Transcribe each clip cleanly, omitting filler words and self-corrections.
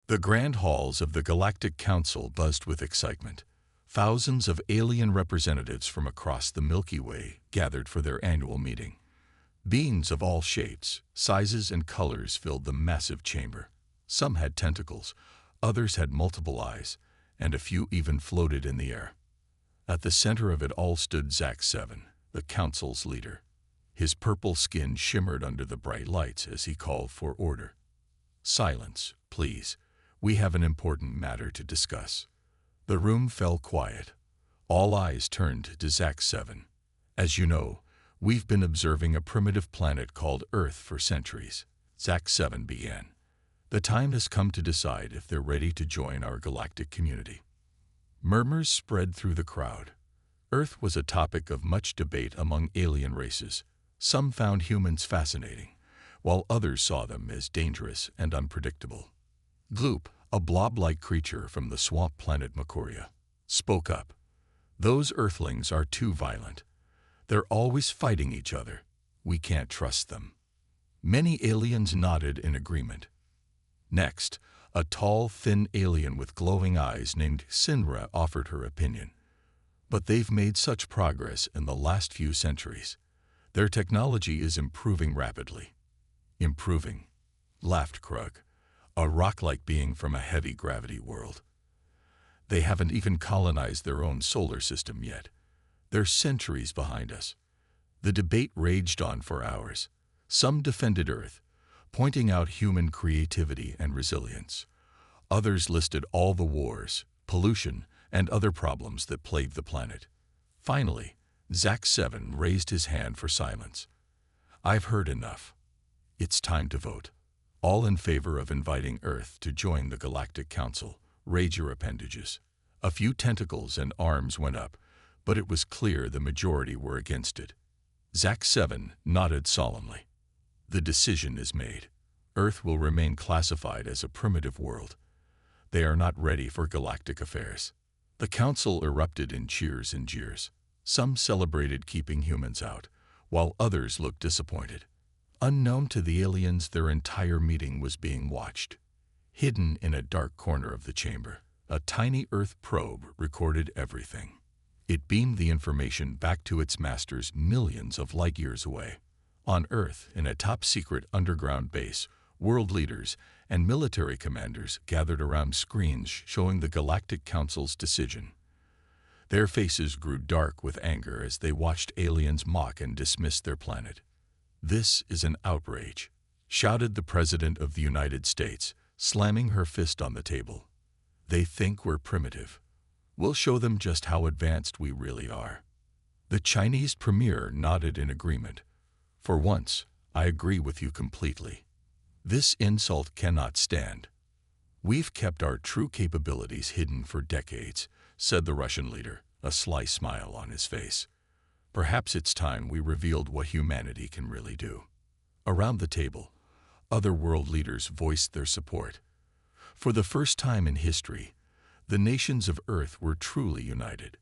The grand halls of the Galactic Council buzzed with excitement. Thousands of alien representatives from across the Milky Way gathered for their annual meeting. Beings of all shapes, sizes, and colors filled the massive chamber. Some had tentacles, others had multiple eyes, and a few even floated in the air. At the center of it all stood ZAC-7, the Council's leader. His purple skin shimmered under the bright lights as he called for order. "Silence, please. We have an important matter to discuss." The room fell quiet. All eyes turned to ZAC-7. "As you know, we've been observing a primitive planet called Earth for centuries," ZAC-7 began. "The time has come to decide if they're ready to join our galactic community." Murmurs spread through the crowd. Earth was a topic of much debate among alien races. Some found humans fascinating, while others saw them as dangerous and unpredictable. Gloop, a blob-like creature from the swamp planet Makuria, spoke up. "Those Earthlings are too violent. They're always fighting each other. We can't trust them." Many aliens nodded in agreement. Next, a tall, thin alien with glowing eyes named Sinra offered her opinion. "But they've made such progress in the last few centuries. Their technology is improving rapidly." "Improving?" laughed Krug, a rock-like being from a heavy-gravity world. "They haven't even colonized their own solar system yet. They're centuries behind us." The debate raged on for hours. Some defended Earth, pointing out human creativity and resilience. Others listed all the wars, pollution, and other problems that plagued the planet. Finally, ZAC-7 raised his hand for silence. "I've heard enough. It's time to vote. All in favor of inviting Earth to join the Galactic Council, raise your appendages." A few tentacles and arms went up, but it was clear the majority were against it. ZAC-7 nodded solemnly. "The decision is made. Earth will remain classified as a primitive world. They are not ready for galactic affairs." The council erupted in cheers and jeers. Some celebrated keeping humans out, while others looked disappointed. Unknown to the aliens, their entire meeting was being watched. Hidden in a dark corner of the chamber, a tiny Earth probe recorded everything. It beamed the information back to its masters millions of light-years away. On Earth, in a top-secret underground base, world leaders and military commanders gathered around screens showing the Galactic Council's decision. Their faces grew dark with anger as they watched aliens mock and dismiss their planet. "This is an outrage," shouted the President of the United States, slamming her fist on the table. "They think we're primitive. We'll show them just how advanced we really are." The Chinese premier nodded in agreement. "For once, I agree with you completely. This insult cannot stand. We've kept our true capabilities hidden for decades," said the Russian leader, a sly smile on his face. "Perhaps it's time we revealed what humanity can really do." Around the table, other world leaders voiced their support. For the first time in history, the nations of Earth were truly united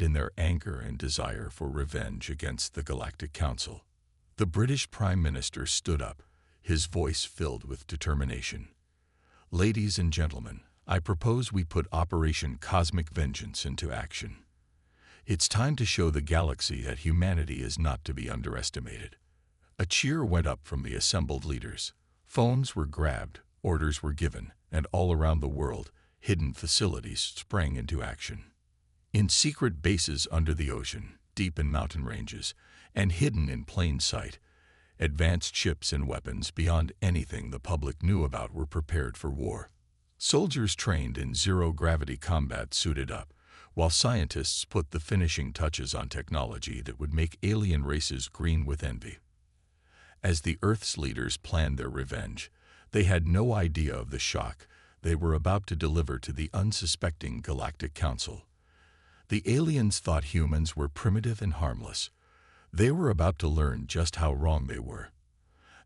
in their anger and desire for revenge against the Galactic Council. The British Prime Minister stood up, his voice filled with determination. "Ladies and gentlemen, I propose we put Operation Cosmic Vengeance into action. It's time to show the galaxy that humanity is not to be underestimated." A cheer went up from the assembled leaders. Phones were grabbed, orders were given, and all around the world, hidden facilities sprang into action. In secret bases under the ocean, deep in mountain ranges, and hidden in plain sight, advanced ships and weapons beyond anything the public knew about were prepared for war. Soldiers trained in zero-gravity combat suited up, while scientists put the finishing touches on technology that would make alien races green with envy. As the Earth's leaders planned their revenge, they had no idea of the shock they were about to deliver to the unsuspecting Galactic Council. The aliens thought humans were primitive and harmless. They were about to learn just how wrong they were.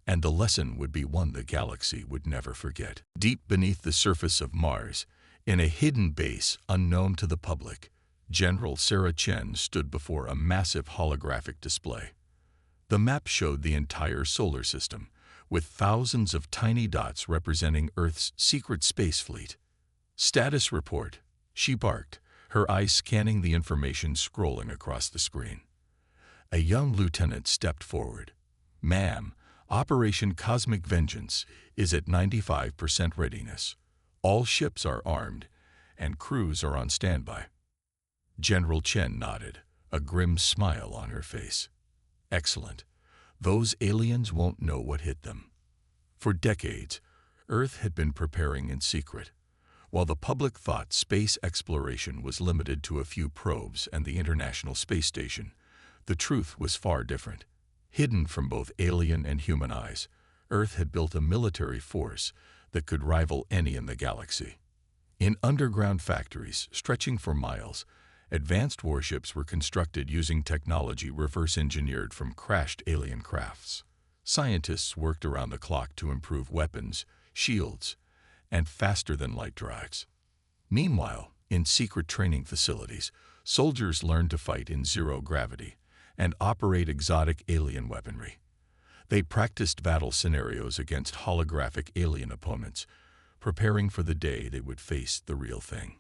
And the lesson would be one the galaxy would never forget. Deep beneath the surface of Mars, in a hidden base unknown to the public, General Sarah Chen stood before a massive holographic display. The map showed the entire solar system, with thousands of tiny dots representing Earth's secret space fleet. "Status report," she barked, her eyes scanning the information scrolling across the screen. A young lieutenant stepped forward. "Ma'am, Operation Cosmic Vengeance is at 95% readiness. All ships are armed, and crews are on standby." General Chen nodded, a grim smile on her face. "Excellent. Those aliens won't know what hit them." For decades, Earth had been preparing in secret. While the public thought space exploration was limited to a few probes and the International Space Station, the truth was far different. Hidden from both alien and human eyes, Earth had built a military force that could rival any in the galaxy. In underground factories stretching for miles, advanced warships were constructed using technology reverse-engineered from crashed alien crafts. Scientists worked around the clock to improve weapons, shields, and faster-than-light drives. Meanwhile, in secret training facilities, soldiers learned to fight in zero gravity and operate exotic alien weaponry. They practiced battle scenarios against holographic alien opponents, preparing for the day they would face the real thing.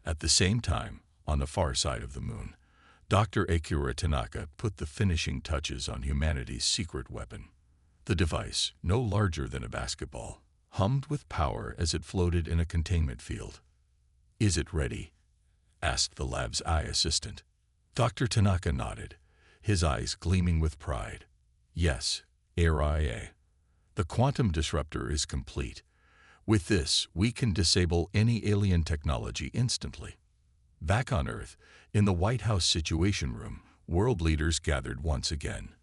At the same time, on the far side of the moon, Dr. Akira Tanaka put the finishing touches on humanity's secret weapon. The device, no larger than a basketball, hummed with power as it floated in a containment field. "Is it ready?" asked the lab's eye assistant. Dr. Tanaka nodded, his eyes gleaming with pride. "Yes, RIA. The quantum disruptor is complete. With this, we can disable any alien technology instantly." Back on Earth, in the White House Situation Room, world leaders gathered once again.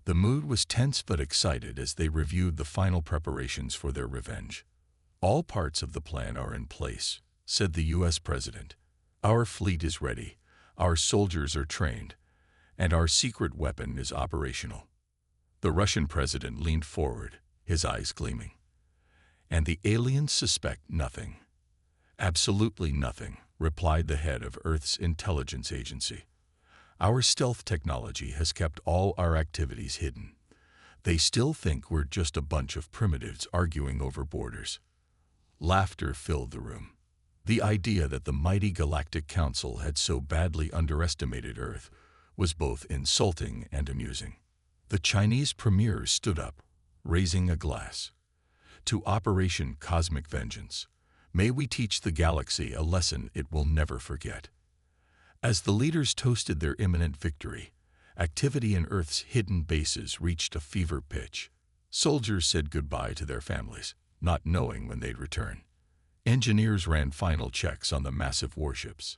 The mood was tense but excited as they reviewed the final preparations for their revenge. "All parts of the plan are in place," said the U.S. President. "Our fleet is ready, our soldiers are trained, and our secret weapon is operational." The Russian president leaned forward, his eyes gleaming. "And the aliens suspect nothing." "Absolutely nothing," replied the head of Earth's intelligence agency. "Our stealth technology has kept all our activities hidden. They still think we're just a bunch of primitives arguing over borders." Laughter filled the room. The idea that the mighty Galactic Council had so badly underestimated Earth was both insulting and amusing. The Chinese premier stood up, raising a glass. "To Operation Cosmic Vengeance. May we teach the galaxy a lesson it will never forget." As the leaders toasted their imminent victory, activity in Earth's hidden bases reached a fever pitch. Soldiers said goodbye to their families, not knowing when they'd return. Engineers ran final checks on the massive warships.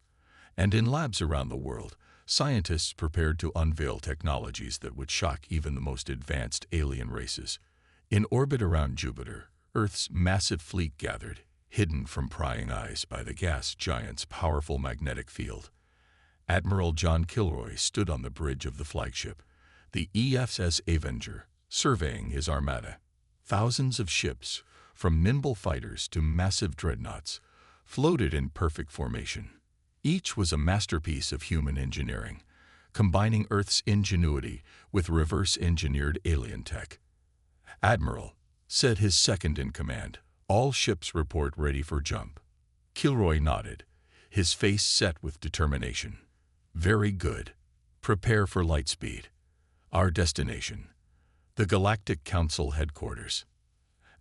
And in labs around the world, scientists prepared to unveil technologies that would shock even the most advanced alien races. In orbit around Jupiter, Earth's massive fleet gathered, hidden from prying eyes by the gas giant's powerful magnetic field. Admiral John Kilroy stood on the bridge of the flagship, the EFS Avenger, surveying his armada. Thousands of ships, from nimble fighters to massive dreadnoughts, floated in perfect formation. Each was a masterpiece of human engineering, combining Earth's ingenuity with reverse-engineered alien tech. "Admiral," said his second-in-command, "all ships report ready for jump." Kilroy nodded, his face set with determination. "Very good. Prepare for light speed. Our destination, the Galactic Council headquarters."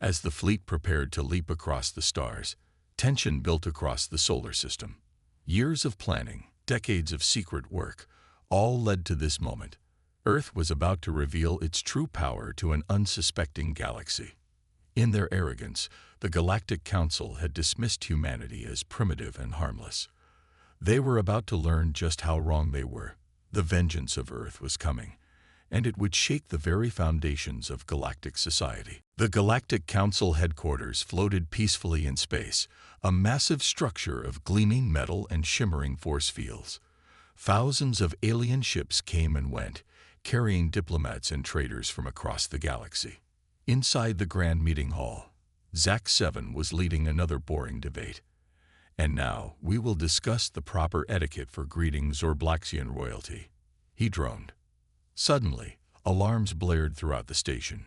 As the fleet prepared to leap across the stars, tension built across the solar system. Years of planning, decades of secret work, all led to this moment. Earth was about to reveal its true power to an unsuspecting galaxy. In their arrogance, the Galactic Council had dismissed humanity as primitive and harmless. They were about to learn just how wrong they were. The vengeance of Earth was coming, and it would shake the very foundations of galactic society. The Galactic Council headquarters floated peacefully in space, a massive structure of gleaming metal and shimmering force fields. Thousands of alien ships came and went, carrying diplomats and traders from across the galaxy. Inside the grand meeting hall, Zach 7 was leading another boring debate. "And now we will discuss the proper etiquette for greeting Zorblaxian royalty," he droned. Suddenly, alarms blared throughout the station.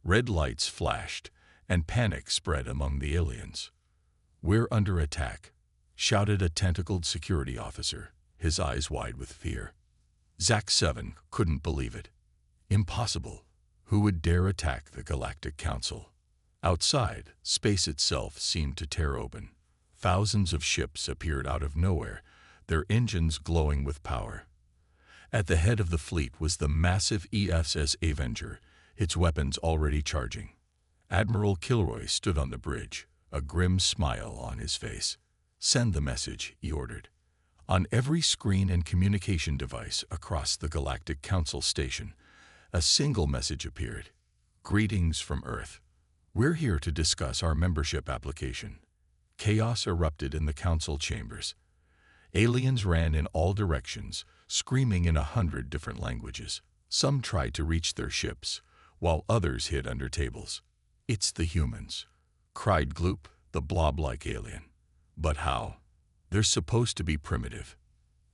Red lights flashed, and panic spread among the aliens. "We're under attack," shouted a tentacled security officer, his eyes wide with fear. Zack-7 couldn't believe it. Impossible. Who would dare attack the Galactic Council? Outside, space itself seemed to tear open. Thousands of ships appeared out of nowhere, their engines glowing with power. At the head of the fleet was the massive HFY Avenger, its weapons already charging. Admiral Kilroy stood on the bridge, a grim smile on his face. "Send the message," he ordered. On every screen and communication device across the Galactic Council station, a single message appeared. "Greetings from Earth. We're here to discuss our membership application." Chaos erupted in the council chambers. Aliens ran in all directions, screaming in 100 different languages. Some tried to reach their ships, while others hid under tables. "It's the humans," cried Gloop, the blob-like alien. "But how? They're supposed to be primitive."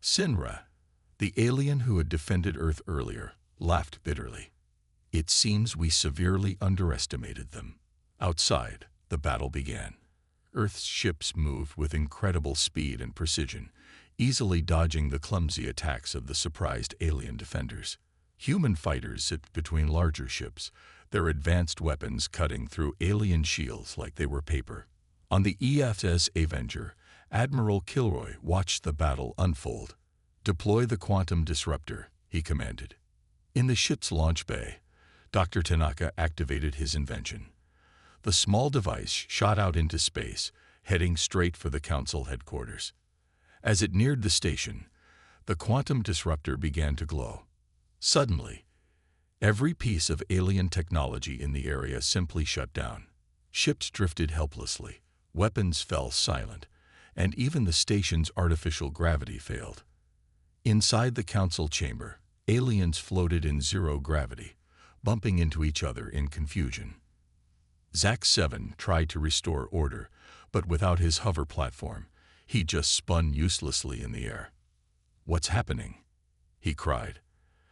Sinra, the alien who had defended Earth earlier, laughed bitterly. "It seems we severely underestimated them." Outside, the battle began. Earth's ships moved with incredible speed and precision, easily dodging the clumsy attacks of the surprised alien defenders. Human fighters zipped between larger ships, their advanced weapons cutting through alien shields like they were paper. On the HFY Avenger, Admiral Kilroy watched the battle unfold. "Deploy the quantum disruptor," he commanded. In the ship's launch bay, Dr. Tanaka activated his invention. The small device shot out into space, heading straight for the council headquarters. As it neared the station, the quantum disruptor began to glow. Suddenly, every piece of alien technology in the area simply shut down. Ships drifted helplessly, weapons fell silent, and even the station's artificial gravity failed. Inside the council chamber, aliens floated in zero gravity, bumping into each other in confusion. Zack-7 tried to restore order, but without his hover platform, he just spun uselessly in the air. "What's happening?" he cried.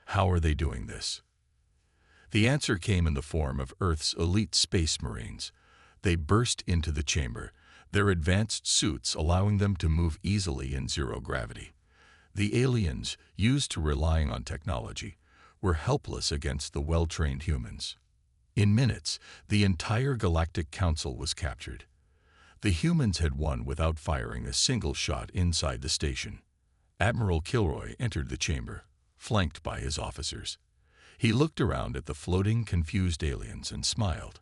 "How are they doing this?" The answer came in the form of Earth's elite space marines. They burst into the chamber, their advanced suits allowing them to move easily in zero gravity. The aliens, used to relying on technology, were helpless against the well-trained humans. In minutes, the entire Galactic Council was captured. The humans had won without firing a single shot inside the station. Admiral Kilroy entered the chamber, flanked by his officers. He looked around at the floating, confused aliens and smiled.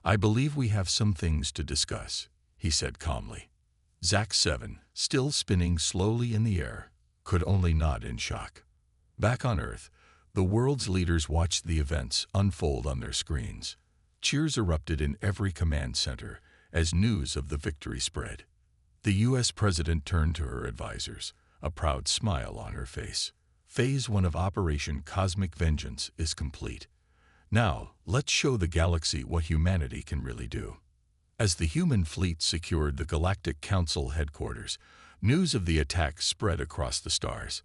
"I believe we have some things to discuss," he said calmly. Zack-7, still spinning slowly in the air, could only nod in shock. Back on Earth, the world's leaders watched the events unfold on their screens. Cheers erupted in every command center as news of the victory spread. The U.S. President turned to her advisors, a proud smile on her face. Phase 1 of Operation Cosmic Vengeance is complete. Now, let's show the galaxy what humanity can really do. As the human fleet secured the Galactic Council headquarters, news of the attack spread across the stars.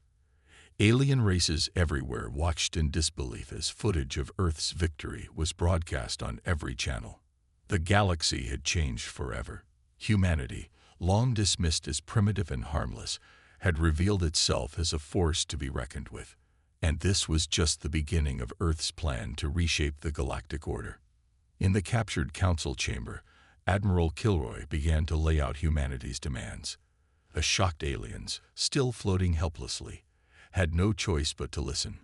Alien races everywhere watched in disbelief as footage of Earth's victory was broadcast on every channel. The galaxy had changed forever. Humanity, long dismissed as primitive and harmless, had revealed itself as a force to be reckoned with. And this was just the beginning of Earth's plan to reshape the galactic order. In the captured council chamber, Admiral Kilroy began to lay out humanity's demands. The shocked aliens, still floating helplessly, had no choice but to listen.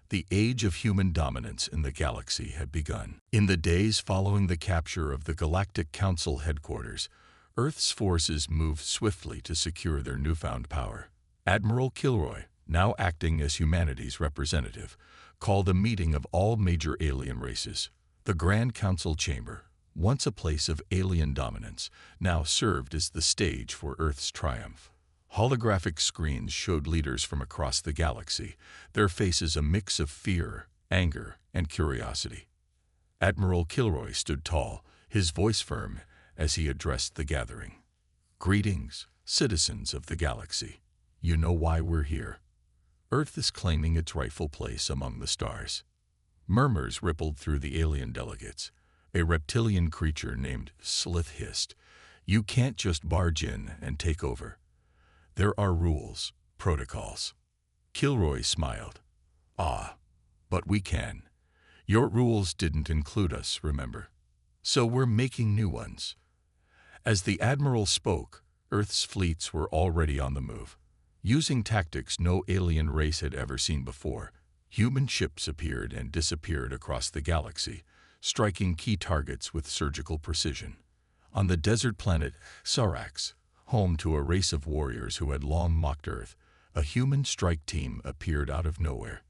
The age of human dominance in the galaxy had begun. In the days following the capture of the Galactic Council headquarters, Earth's forces moved swiftly to secure their newfound power. Admiral Kilroy, now acting as humanity's representative, called a meeting of all major alien races. The Grand Council chamber, once a place of alien dominance, now served as the stage for Earth's triumph. Holographic screens showed leaders from across the galaxy, their faces a mix of fear, anger, and curiosity. Admiral Kilroy stood tall, his voice firm, as he addressed the gathering. "Greetings, citizens of the galaxy. You know why we're here. Earth is claiming its rightful place among the stars. Murmurs rippled through the alien delegates. A reptilian creature named Slith hissed, "You can't just barge in and take over. There are rules, protocols." Kilroy smiled. "Ah, but we can. Your rules didn't include us, remember? So we're making new ones." As the Admiral spoke, Earth's fleets were already on the move. Using tactics no alien race had ever seen before, human ships appeared and disappeared across the galaxy, striking key targets with surgical precision. On the desert planet Sarax, home to a race of warriors who had long mocked Earth, a human strike team appeared out of nowhere.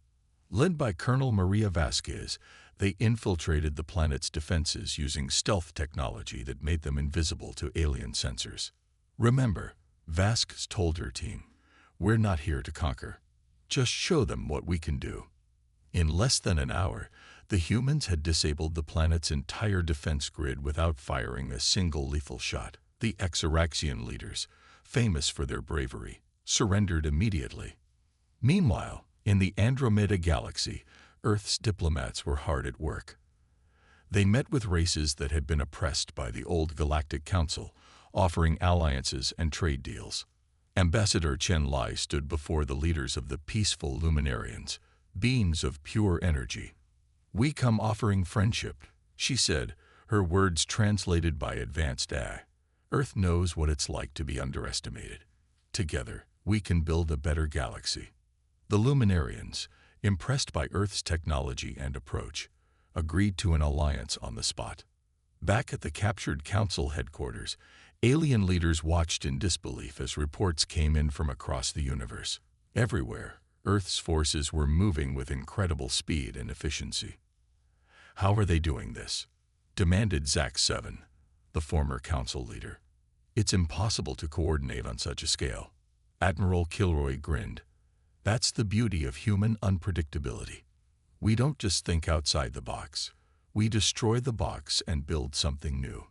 Led by Colonel Maria Vasquez, they infiltrated the planet's defenses using stealth technology that made them invisible to alien sensors. "Remember," Vasquez told her team, "we're not here to conquer. Just show them what we can do." In less than an hour, the humans had disabled the planet's entire defense grid without firing a single lethal shot. The Exaraxian leaders, famous for their bravery, surrendered immediately. Meanwhile, in the Andromeda galaxy, Earth's diplomats were hard at work. They met with races that had been oppressed by the old Galactic Council, offering alliances and trade deals. Ambassador Chen Lai stood before the leaders of the peaceful Luminarians, beings of pure energy. "We come offering friendship," she said, her words translated by advanced AI. "Earth knows what it's like to be underestimated. Together, we can build a better galaxy." The Luminarians, impressed by Earth's technology and approach, agreed to an alliance on the spot. Back at the captured Council headquarters, alien leaders watched in disbelief as reports came in from across the universe. Everywhere, Earth's forces were moving with incredible speed and efficiency. "How are they doing this?" demanded Zack 7, the former Council leader. "It's impossible to coordinate on such a scale." Admiral Kilroy grinned. "That's the beauty of human unpredictability. We don't just think outside the box. We destroy the box and build something new."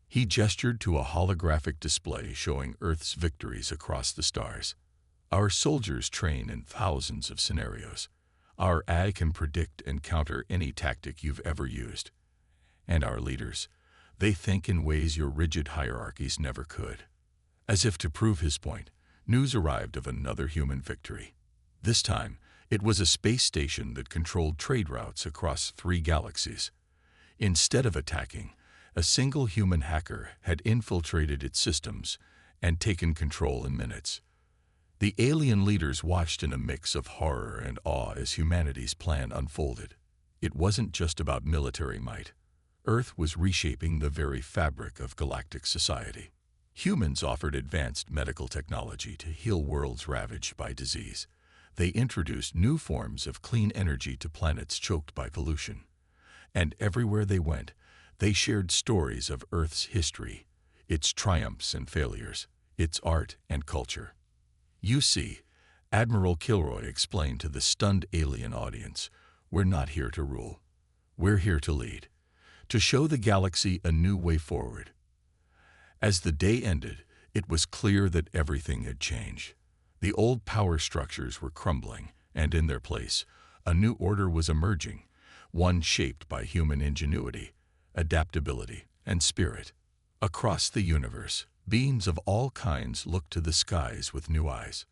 He gestured to a holographic display showing Earth's victories across the stars. "Our soldiers train in thousands of scenarios. Our AI can predict and counter any tactic you've ever used. And our leaders, they think in ways your rigid hierarchies never could." As if to prove his point, news arrived of another human victory. This time, it was a space station that controlled trade routes across 3 galaxies. Instead of attacking, a single human hacker had infiltrated its systems and taken control in minutes. The alien leaders watched in a mix of horror and awe as humanity's plan unfolded. It wasn't just about military might. Earth was reshaping the very fabric of galactic society. Humans offered advanced medical technology to heal worlds ravaged by disease. They introduced new forms of clean energy to planets choked by pollution. And everywhere they went, they shared stories of Earth's history, its triumphs and failures, its art and culture. "You see," Admiral Kilroy explained to the stunned alien audience, "we're not here to rule. We're here to lead, to show the galaxy a new way forward." As the day ended, it was clear that everything had changed. The old power structures were crumbling, and in their place, a new order was emerging, one shaped by human ingenuity, adaptability, and spirit. Across the universe, beings of all kinds looked to the skies with new eyes.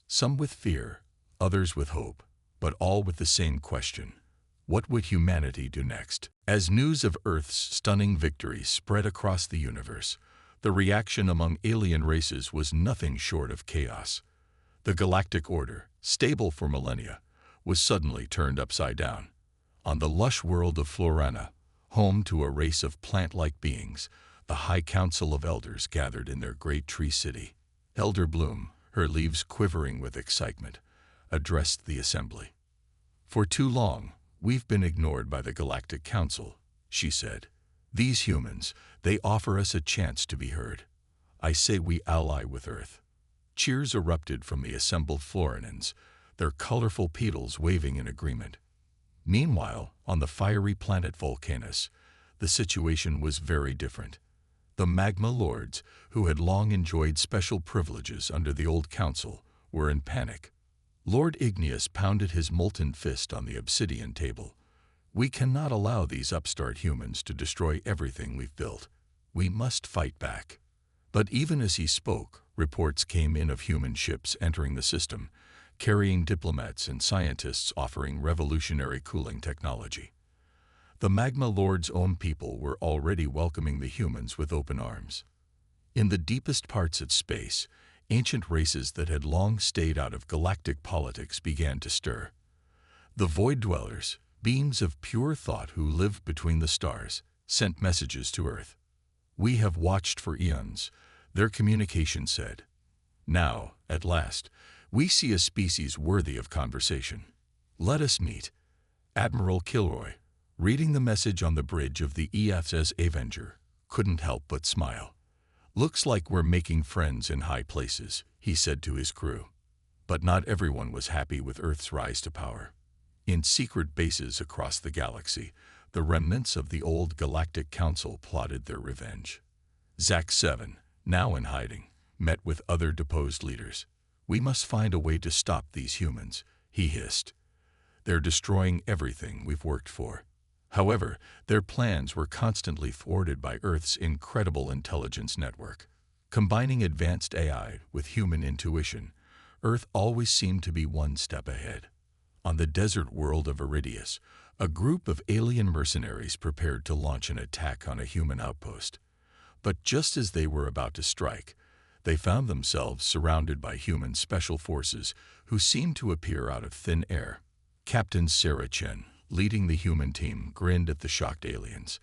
Some with fear, others with hope, but all with the same question: what would humanity do next? As news of Earth's stunning victory spread across the universe, the reaction among alien races was nothing short of chaos. The galactic order, stable for millennia, was suddenly turned upside down. On the lush world of Florana, home to a race of plant-like beings, the High Council of Elders gathered in their great tree city. Elder Bloom, her leaves quivering with excitement, addressed the assembly. "For too long, we've been ignored by the Galactic Council," she said. "These humans, they offer us a chance to be heard. I say we ally with Earth." Cheers erupted from the assembled Florinans, their colorful petals waving in agreement. Meanwhile, on the fiery planet Vulcanus, the situation was very different. The Magma Lords, who had long enjoyed special privileges under the old council, were in panic. Lord Igneous pounded his molten fist on the obsidian table. We cannot allow these upstart humans to destroy everything we've built. We must fight back." But even as he spoke, reports came in of human ships entering the system, carrying diplomats and scientists offering revolutionary cooling technology. The Magma Lord's own people were already welcoming the humans with open arms. In the deepest parts of space, ancient races that had long stayed out of galactic politics began to stir. The Void Dwellers, beings of pure thought who lived between the stars, sent messages to Earth. "We have watched for eons," their communication said. "Now, at last, we see a species worthy of conversation. Let us meet." Admiral Kilroy, reading the message on the bridge of the EF's Avenger, couldn't help but smile. "Looks like we're making friends in high places," he said to his crew. But not everyone was happy with Earth's rise to power. In secret bases across the galaxy, the remnants of the old Galactic Council plotted their revenge. ZAC-7, now in hiding, met with other deposed leaders. "We must find a way to stop these humans," he hissed. "They're destroying everything we've worked for." However, their plans were constantly thwarted by Earth's incredible intelligence network. Combining advanced AI with human intuition, Earth always seemed to be one step ahead. On the desert world of Iridius, a group of alien mercenaries prepared to launch an attack on a human outpost. But just as they were about to strike, they found themselves surrounded by human special forces who seemed to appear out of thin air. Captain Sarah Chen, leading the human team, grinned at the shocked aliens.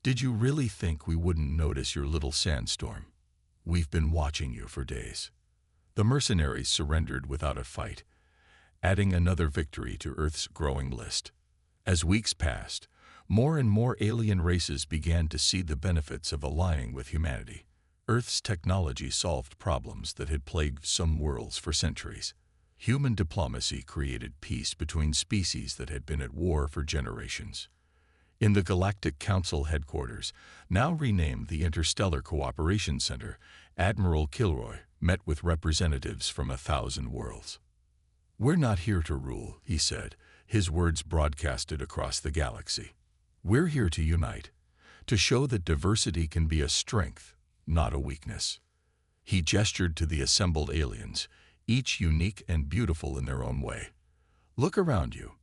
"Did you really think we wouldn't notice your little sandstorm? We've been watching you for days." The mercenaries surrendered without a fight, adding another victory to Earth's growing list. As weeks passed, more and more alien races began to see the benefits of allying with humanity. Earth's technology solved problems that had plagued some worlds for centuries. Human diplomacy created peace between species that had been at war for generations. In the Galactic Council headquarters, now renamed the Interstellar Cooperation Center, Admiral Kilroy met with representatives from 1,000 worlds. "We're not here to rule," he said, his words broadcasted across the galaxy. "We're here to unite, to show that diversity can be a strength, not a weakness." He gestured to the assembled aliens, each unique and beautiful in their own way. "Look around you.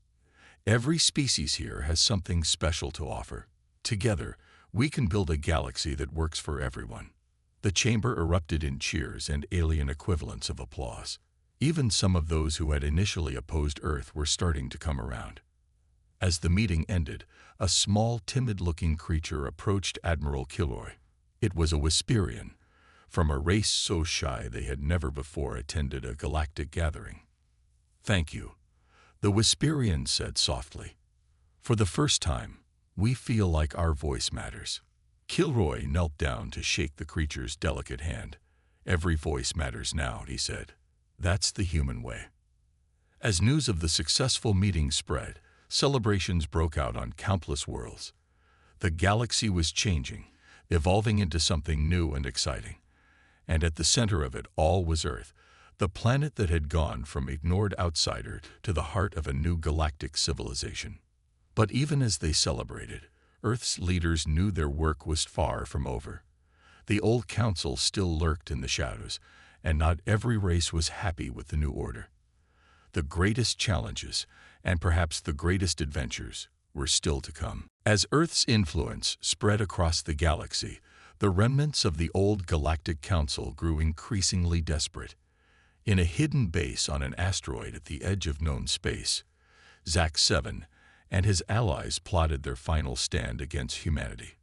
Every species here has something special to offer. Together, we can build a galaxy that works for everyone." The chamber erupted in cheers and alien equivalents of applause. Even some of those who had initially opposed Earth were starting to come around. As the meeting ended, a small, timid-looking creature approached Admiral Kilroy. It was a Wisperian, from a race so shy they had never before attended a galactic gathering. "Thank you," the Wisperian said softly. "For the first time, we feel like our voice matters." Kilroy knelt down to shake the creature's delicate hand. "Every voice matters now," he said. "That's the human way." As news of the successful meeting spread, celebrations broke out on countless worlds. The galaxy was changing, evolving into something new and exciting. And at the center of it all was Earth, the planet that had gone from ignored outsider to the heart of a new galactic civilization. But even as they celebrated, Earth's leaders knew their work was far from over. The old council still lurked in the shadows, and not every race was happy with the new order. The greatest challenges, and perhaps the greatest adventures, were still to come. As Earth's influence spread across the galaxy, the remnants of the old Galactic Council grew increasingly desperate. In a hidden base on an asteroid at the edge of known space, ZAC-7 and his allies plotted their final stand against humanity.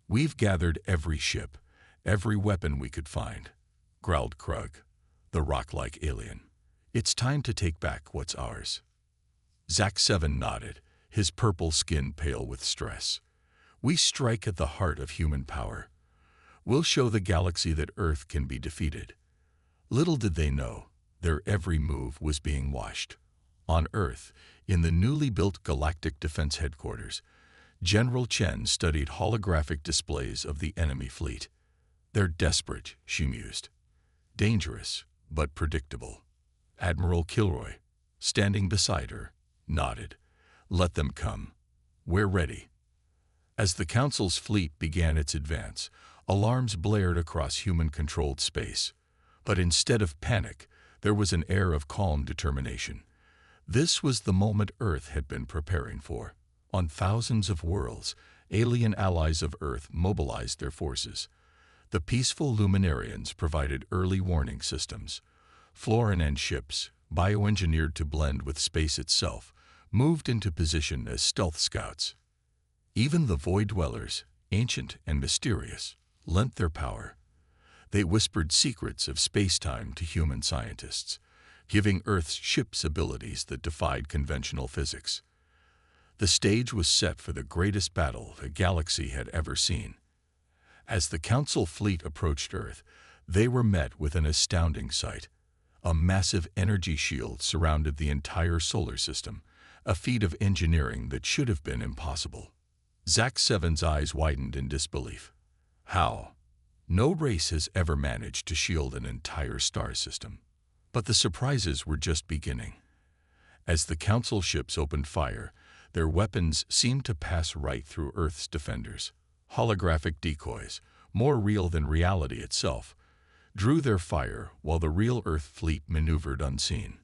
"We've gathered every ship, every weapon we could find," growled Krug, the rock-like alien. "It's time to take back what's ours." ZAC-7 nodded, his purple skin pale with stress. "We strike at the heart of human power. We'll show the galaxy that Earth can be defeated." Little did they know, their every move was being watched. On Earth, in the newly built Galactic Defense Headquarters, General Chen studied holographic displays of the enemy fleet. "They're desperate," she mused. "Dangerous, but predictable." Admiral Kilroy, standing beside her, nodded. "Let them come. We're ready. As the Council's fleet began its advance, alarms blared across human-controlled space. But instead of panic, there was an air of calm determination. This was the moment Earth had been preparing for. On thousands of worlds, alien allies of Earth mobilized their forces. The peaceful Luminarians provided early warning systems. Florin ships, bioengineered to blend with space itself, moved into position as stealth scouts. Even the Void Dwellers, ancient and mysterious, lent their power. They whispered secrets of space-time to human scientists, giving Earth's ships abilities that defied conventional physics. The stage was set for the greatest battle the galaxy had ever seen. As the Council fleet approached Earth, they were met with an astounding sight. A massive energy shield surrounded the entire solar system, a feat of engineering that should have been impossible. Zack-7's eyes widened in disbelief. How? No race has ever managed to shield an entire star system. But the surprises were just beginning. As the Council ships opened fire, their weapons seemed to pass right through Earth's defenders. Holographic decoys, more real than reality itself, drew their fire while the real Earth fleet maneuvered unseen.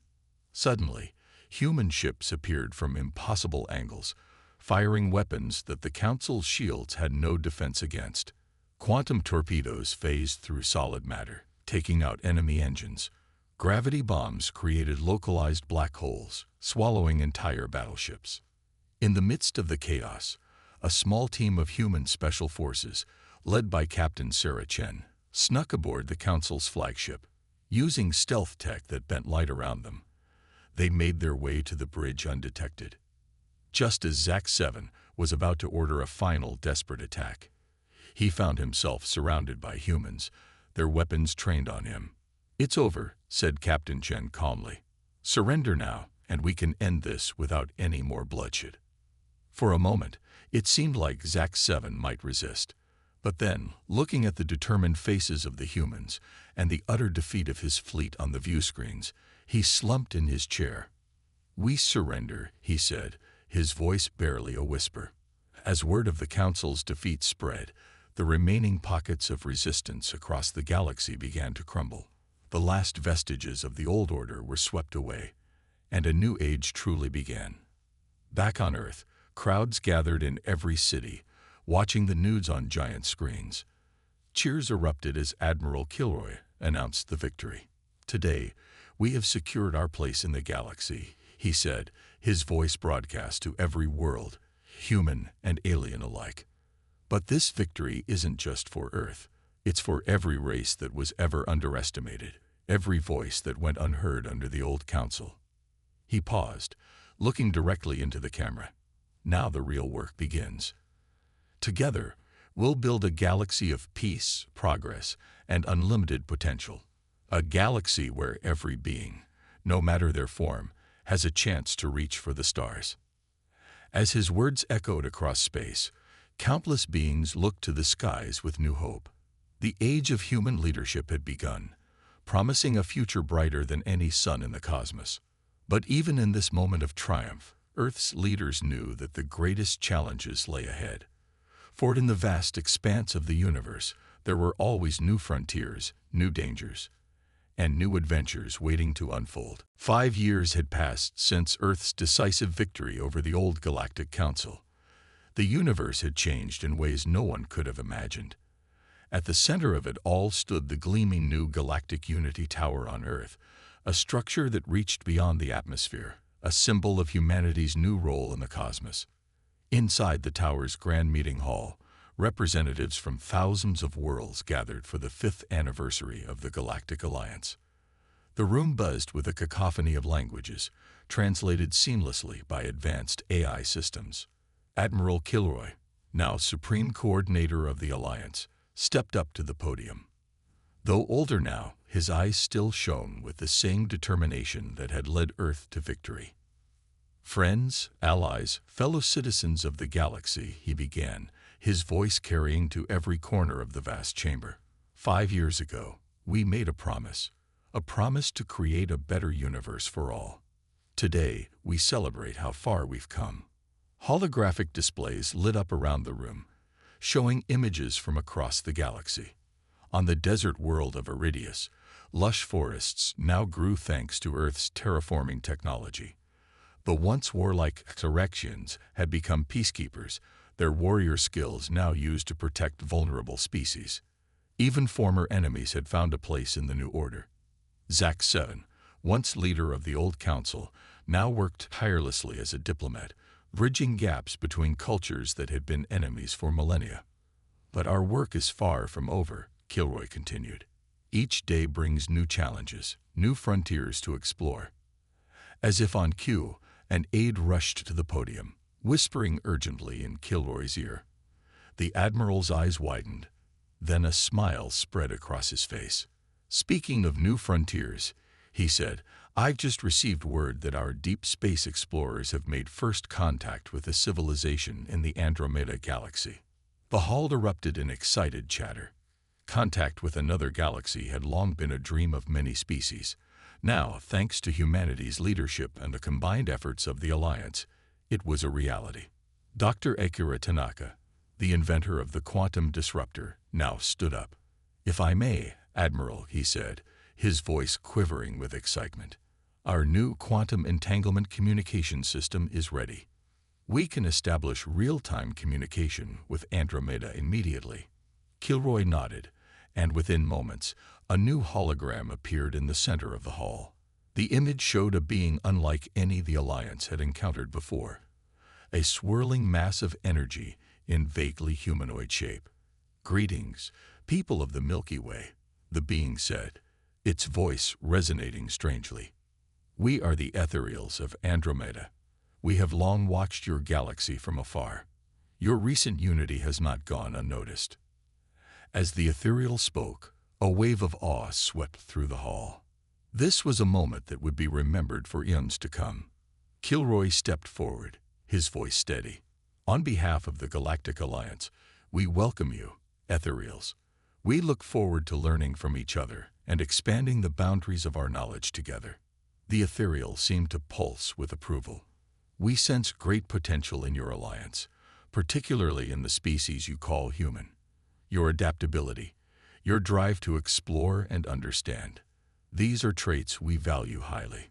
Suddenly, human ships appeared from impossible angles, firing weapons that the Council's shields had no defense against. Quantum torpedoes phased through solid matter, taking out enemy engines. Gravity bombs created localized black holes, swallowing entire battleships. In the midst of the chaos, a small team of human special forces, led by Captain Sarah Chen, snuck aboard the Council's flagship. Using stealth tech that bent light around them, they made their way to the bridge undetected. Just as Zack-7 was about to order a final desperate attack, he found himself surrounded by humans, their weapons trained on him. "It's over," said Captain Chen calmly. "Surrender now, and we can end this without any more bloodshed." For a moment, it seemed like Zack-7 might resist. But then, looking at the determined faces of the humans and the utter defeat of his fleet on the view screens, he slumped in his chair. "We surrender," he said, his voice barely a whisper. As word of the Council's defeat spread, the remaining pockets of resistance across the galaxy began to crumble. The last vestiges of the old order were swept away, and a new age truly began. Back on Earth, crowds gathered in every city, watching the news on giant screens. Cheers erupted as Admiral Kilroy announced the victory. "Today, we have secured our place in the galaxy," he said, his voice broadcast to every world, human and alien alike. "But this victory isn't just for Earth. It's for every race that was ever underestimated, every voice that went unheard under the old Council." He paused, looking directly into the camera. "Now the real work begins. Together, we'll build a galaxy of peace, progress, and unlimited potential. A galaxy where every being, no matter their form, has a chance to reach for the stars." As his words echoed across space, countless beings looked to the skies with new hope. The age of human leadership had begun, promising a future brighter than any sun in the cosmos. But even in this moment of triumph, Earth's leaders knew that the greatest challenges lay ahead. For in the vast expanse of the universe, there were always new frontiers, new dangers, and new adventures waiting to unfold. 5 years had passed since Earth's decisive victory over the old Galactic Council. The universe had changed in ways no one could have imagined. At the center of it all stood the gleaming new Galactic Unity Tower on Earth, a structure that reached beyond the atmosphere, a symbol of humanity's new role in the cosmos. Inside the tower's grand meeting hall, representatives from thousands of worlds gathered for the 5th anniversary of the Galactic Alliance. The room buzzed with a cacophony of languages, translated seamlessly by advanced AI systems. Admiral Kilroy, now Supreme Coordinator of the Alliance, stepped up to the podium. Though older now, his eyes still shone with the same determination that had led Earth to victory. "Friends, allies, fellow citizens of the galaxy," he began, his voice carrying to every corner of the vast chamber. "5 years ago, we made a promise to create a better universe for all. Today, we celebrate how far we've come. Holographic displays lit up around the room, showing images from across the galaxy. On the desert world of Iridius, lush forests now grew thanks to Earth's terraforming technology. The once warlike Phyrexians had become peacekeepers, their warrior skills now used to protect vulnerable species. Even former enemies had found a place in the new order. Zack 7, once leader of the Old Council, now worked tirelessly as a diplomat, bridging gaps between cultures that had been enemies for millennia. But our work is far from over, Kilroy continued. Each day brings new challenges, new frontiers to explore. As if on cue, an aide rushed to the podium, whispering urgently in Kilroy's ear. The Admiral's eyes widened. Then a smile spread across his face. "Speaking of new frontiers," he said, "I've just received word that our deep space explorers have made first contact with a civilization in the Andromeda galaxy." The hall erupted in excited chatter. Contact with another galaxy had long been a dream of many species. Now, thanks to humanity's leadership and the combined efforts of the Alliance, it was a reality. Dr. Akira Tanaka, the inventor of the quantum disruptor, now stood up. "If I may, Admiral," he said, his voice quivering with excitement, "our new quantum entanglement communication system is ready. We can establish real-time communication with Andromeda immediately." Kilroy nodded, and within moments, a new hologram appeared in the center of the hall. The image showed a being unlike any the Alliance had encountered before. A swirling mass of energy in vaguely humanoid shape. "Greetings, people of the Milky Way," the being said, its voice resonating strangely. "We are the Ethereals of Andromeda. We have long watched your galaxy from afar. Your recent unity has not gone unnoticed." As the Ethereal spoke, a wave of awe swept through the hall. This was a moment that would be remembered for eons to come. Kilroy stepped forward, his voice steady. "On behalf of the Galactic Alliance, we welcome you, Ethereals. We look forward to learning from each other and expanding the boundaries of our knowledge together." The Ethereal seemed to pulse with approval. "We sense great potential in your alliance, particularly in the species you call human. Your adaptability, your drive to explore and understand. These are traits we value highly."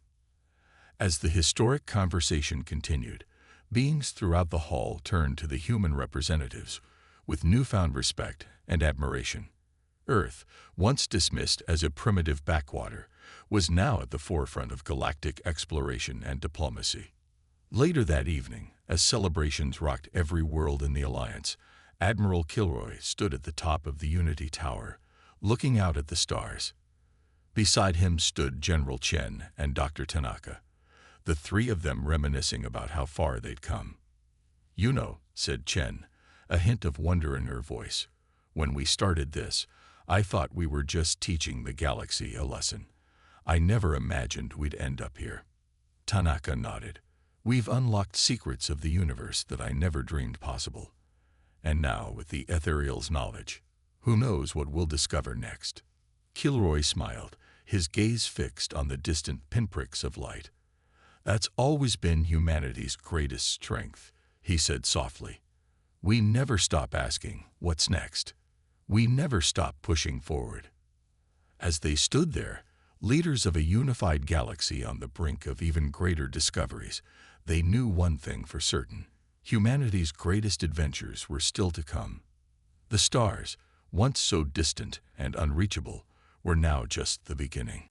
As the historic conversation continued, beings throughout the hall turned to the human representatives with newfound respect and admiration. Earth, once dismissed as a primitive backwater, was now at the forefront of galactic exploration and diplomacy. Later that evening, as celebrations rocked every world in the Alliance, Admiral Kilroy stood at the top of the Unity Tower, looking out at the stars. Beside him stood General Chen and Dr. Tanaka, the three of them reminiscing about how far they'd come. "You know," said Chen, a hint of wonder in her voice, "when we started this, I thought we were just teaching the galaxy a lesson. I never imagined we'd end up here." Tanaka nodded. "We've unlocked secrets of the universe that I never dreamed possible. And now, with the Ethereal's knowledge, who knows what we'll discover next?" Kilroy smiled, his gaze fixed on the distant pinpricks of light. "That's always been humanity's greatest strength," he said softly. "We never stop asking, what's next? We never stop pushing forward." As they stood there, leaders of a unified galaxy on the brink of even greater discoveries, they knew one thing for certain: humanity's greatest adventures were still to come. The stars, once so distant and unreachable, were now just the beginning.